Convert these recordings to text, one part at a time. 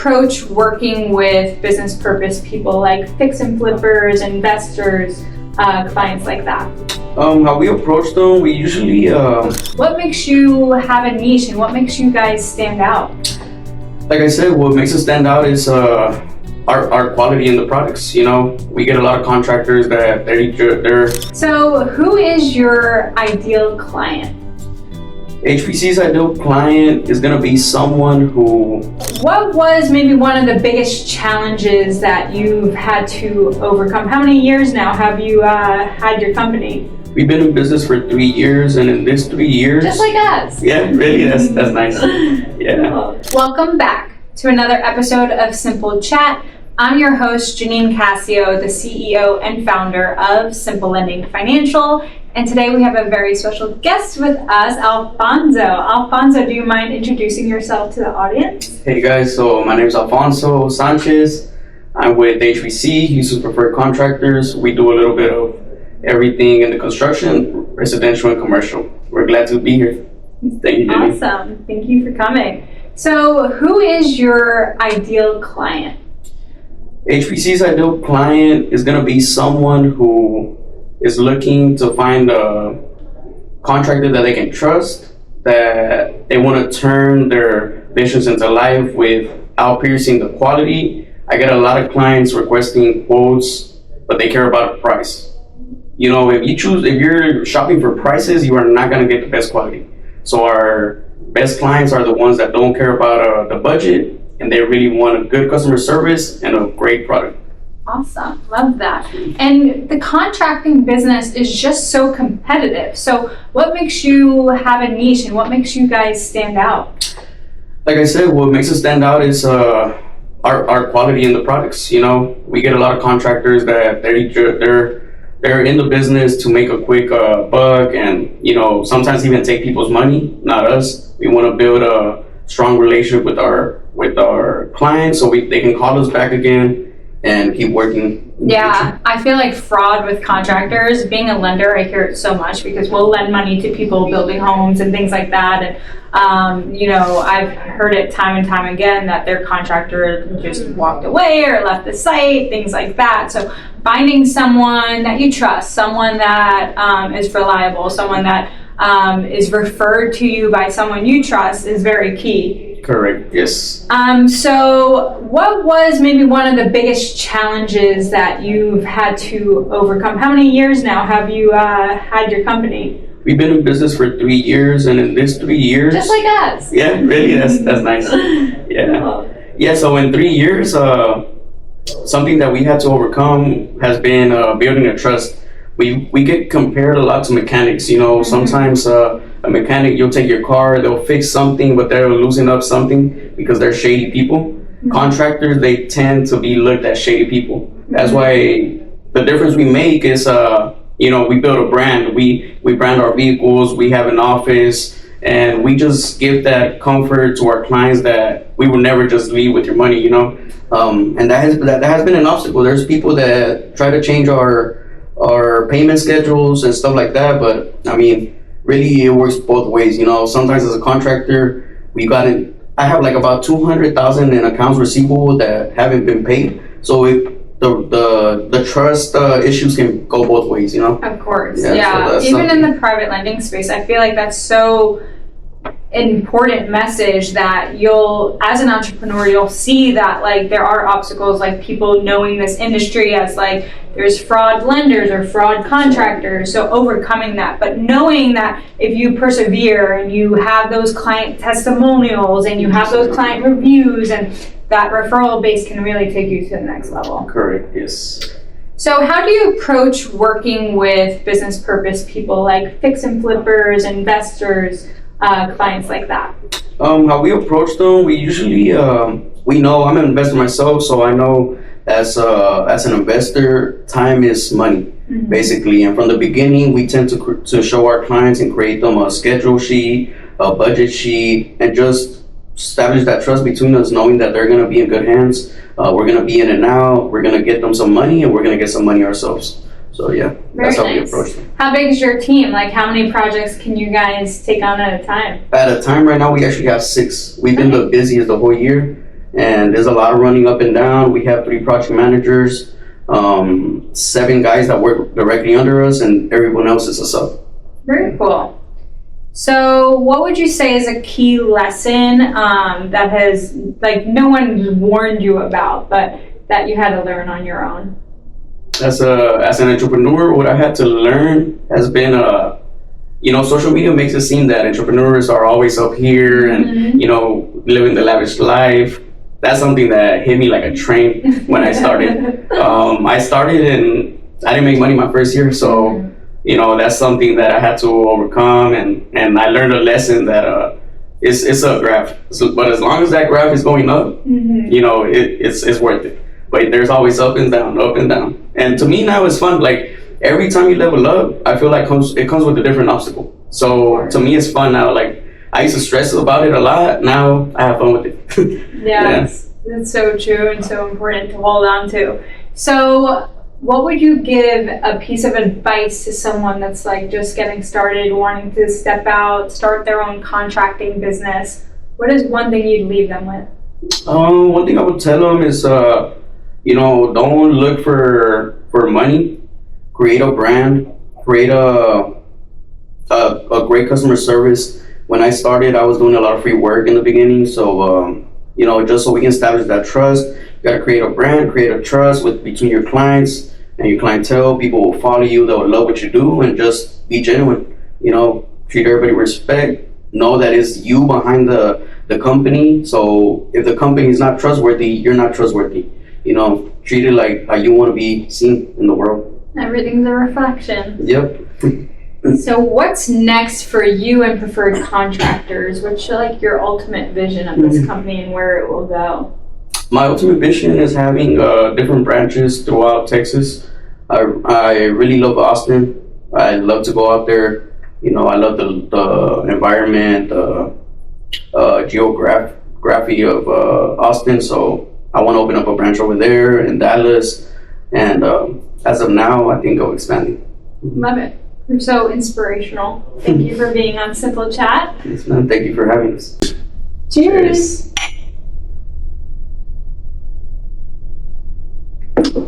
approach working with business purpose people like fix and flippers, investors, clients like that? How we approach them, we usually... What makes you have a niche and what makes you guys stand out? Like I said, what makes us stand out is our quality in the products. You know, we get a lot of contractors that they're... So who is your ideal client? HPC's ideal client is going to be someone who... What was maybe one of the biggest challenges that you've had to overcome? How many years now have you had your company? We've been in business for 3 years, and in this 3 years... Just like us. Yeah, really, that's nice. Yeah. Welcome back to another episode of Simple Chat. I'm your host, Janine Cascio, the CEO and founder of Simplending Financial. And today we have a very special guest with us, Alfonso. Alfonso, do you mind introducing yourself to the audience? Hey guys, so my name is Alfonso Sanchez. I'm with HBC, Houston Preferred Contractors. We do a little bit of everything in the construction, residential and commercial. We're glad to be here. Thank you, Janine. Awesome. Thank you for coming. So who is your ideal client? HPC's ideal client is going to be someone who is looking to find a contractor that they can trust, that they want to turn their visions into life without piercing the quality. I get a lot of clients requesting quotes, but they care about the price. You know, if you're shopping for prices, you are not going to get the best quality. So our best clients are the ones that don't care about the budget, and they really want a good customer service and a great product. Awesome, love that. And the contracting business is just so competitive. So what makes you have a niche and what makes you guys stand out? Like I said, what makes us stand out is our quality in the products. You know, we get a lot of contractors that they're in the business to make a quick buck, and you know, sometimes even take people's money, not us. We want to build a strong relationship with our clients so they can call us back again and keep working. Yeah, I feel like fraud with contractors, being a lender, I hear it so much because we'll lend money to people building homes and things like that. And, you know, I've heard it time and time again that their contractor just walked away or left the site, things like that. So finding someone that you trust, someone that is reliable, someone that is referred to you by someone you trust is very key. Correct, yes. So what was maybe one of the biggest challenges that you've had to overcome? How many years now have you had your company? We've been in business for 3 years, and in this 3 years... Just like us. Yeah, really, that's nice. Yeah. Yeah, so in 3 years, something that we had to overcome has been building a trust. We get compared a lot to mechanics, you know. Sometimes a mechanic, you'll take your car, they'll fix something, but they're losing up something because they're shady people. Contractors, they tend to be looked at shady people. That's why the difference we make is, you know, we build a brand. We brand our vehicles, we have an office, and we just give that comfort to our clients that we will never just leave with your money, you know. And that has been an obstacle. There's people that try to change our payment schedules and stuff like that, but I mean, really it works both ways. You know, sometimes as a contractor, I have like about 200,000 in accounts receivable that haven't been paid. So the trust issues can go both ways, you know. Of course, yeah. So even in the private lending space, I feel like that's so important message that as an entrepreneur, you'll see that like there are obstacles, like people knowing this industry as like there's fraud lenders or fraud contractors, so overcoming that, but knowing that if you persevere and you have those client testimonials and you have those client reviews, and that referral base can really take you to the next level. Correct, yes. So how do you approach working with business purpose people like fix and flippers, investors, clients like that? How we approach them, we usually we know, I'm an investor myself, so I know as an investor, time is money, basically. And from the beginning, we tend to show our clients and create them a schedule sheet, a budget sheet, and just establish that trust between us, knowing that they're going to be in good hands. We're going to be in and out. We're going to get them some money, and we're going to get some money ourselves. So yeah, that's how we approach them. How big is your team? Like, how many projects can you guys take on at a time? At a time right now, we actually have 6. We've been the busiest the whole year. and there's a lot of running up and down. We have 3 project managers, 7 guys that work directly under us, and everyone else is a sub. Very cool. So what would you say is a key lesson that has, like, no one warned you about, but that you had to learn on your own? As an entrepreneur, what I had to learn has been, social media makes it seem that entrepreneurs are always up here and, living the lavish life. That's something that hit me like a train when I started. I started and I didn't make money my first year, so that's something that I had to overcome, and I learned a lesson that it's a graph. But as long as that graph is going up, it's worth it. But there's always up and down. And to me now it's fun. Like every time you level up, I feel like it comes with a different obstacle. So to me it's fun now. Like I used to stress about it a lot. Now I have fun with it. Yeah. That's so true and so important to hold on to. So what would you give a piece of advice to someone that's like just getting started, wanting to step out, start their own contracting business? What is one thing you'd leave them with? One thing I would tell them is, don't look for money. Create a brand. Create a great customer service. When I started, I was doing a lot of free work in the beginning. So, just so we can establish that trust, you got to create a brand, create a trust between your clients and your clientele. People will follow you. They'll love what you do, and just be genuine. Treat everybody with respect. Know that it's you behind the company. So if the company is not trustworthy, you're not trustworthy. Treat it like how you want to be seen in the world. Everything's a reflection. Yep. So what's next for you and Preferred Contractors? What's like your ultimate vision of this company and where it will go? My ultimate vision is having different branches throughout Texas. I really love Austin. I love to go out there. I love the environment, geography of Austin. So I want to open up a branch over there in Dallas. And as of now, I think I'll expand. Love it. You're so inspirational. Thank you for being on Simple Chat. Yes, ma'am. Thank you for having us. Cheers.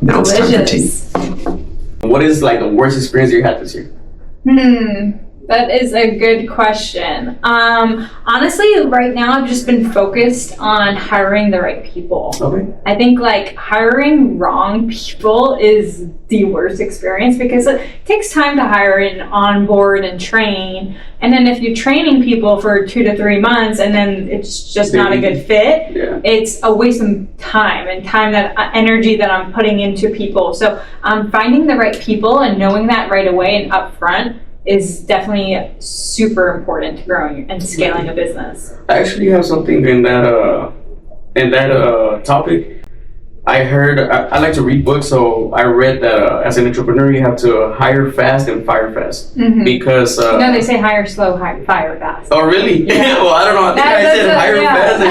Now it's time for tea. What is like the worst experience you had this year? That is a good question. Honestly, right now I've just been focused on hiring the right people. Okay. I think like hiring wrong people is the worst experience because it takes time to hire and onboard and train. And then if you're training people for 2 to 3 months and then it's just not a good fit, it's a waste of time and energy that I'm putting into people. So finding the right people and knowing that right away and upfront is definitely super important to growing and scaling a business. I actually have something in that topic. I heard, I like to read books, so I read that as an entrepreneur you have to hire fast and fire fast. Because they say hire slow, fire fast. Oh really? Yeah. Well, I don't know, I think I said hire fast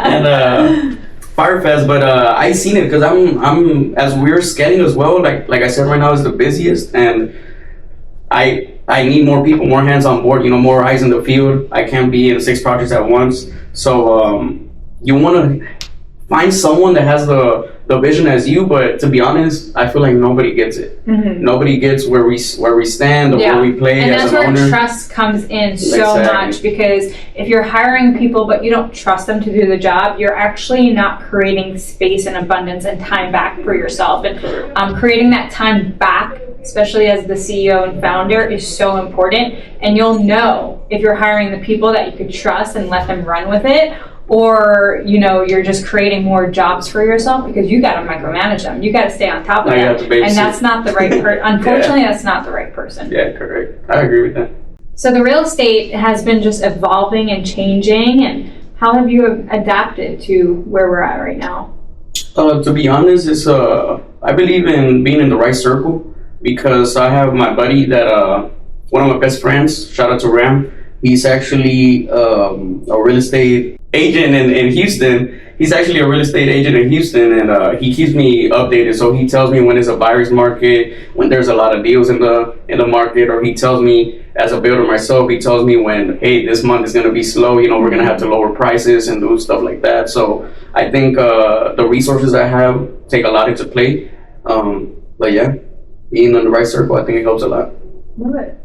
and fire fast, but I seen it because I'm as we're scaling as well, like I said, right now is the busiest, and I need more people, more hands on board, more eyes in the field. I can't be in 6 projects at once. So you want to find someone that has the vision as you, but to be honest, I feel like nobody gets it. Nobody gets where we stand or where we play and as an owner. And that's where trust comes in so much, because if you're hiring people but you don't trust them to do the job, you're actually not creating space and abundance and time back for yourself. And creating that time back, especially as the CEO and founder, is so important. And you'll know if you're hiring the people that you could trust and let them run with it, or you're just creating more jobs for yourself because you got to micromanage them. You got to stay on top of them, and that's not the right person. Unfortunately, that's not the right person. Yeah, correct. I agree with that. So the real estate has been just evolving and changing, and how have you adapted to where we're at right now? To be honest, it's I believe in being in the right circle, because I have my buddy that one of my best friends. Shout out to Ram. He's actually a real estate agent in Houston. He's actually a real estate agent in Houston, and he keeps me updated. So he tells me when it's a buyer's market, when there's a lot of deals in the market, or he tells me as a builder myself, he tells me when, hey, this month is going to be slow. We're going to have to lower prices and do stuff like that. So I think the resources I have take a lot into play. But yeah, being in the right circle, I think it helps a lot. Love it.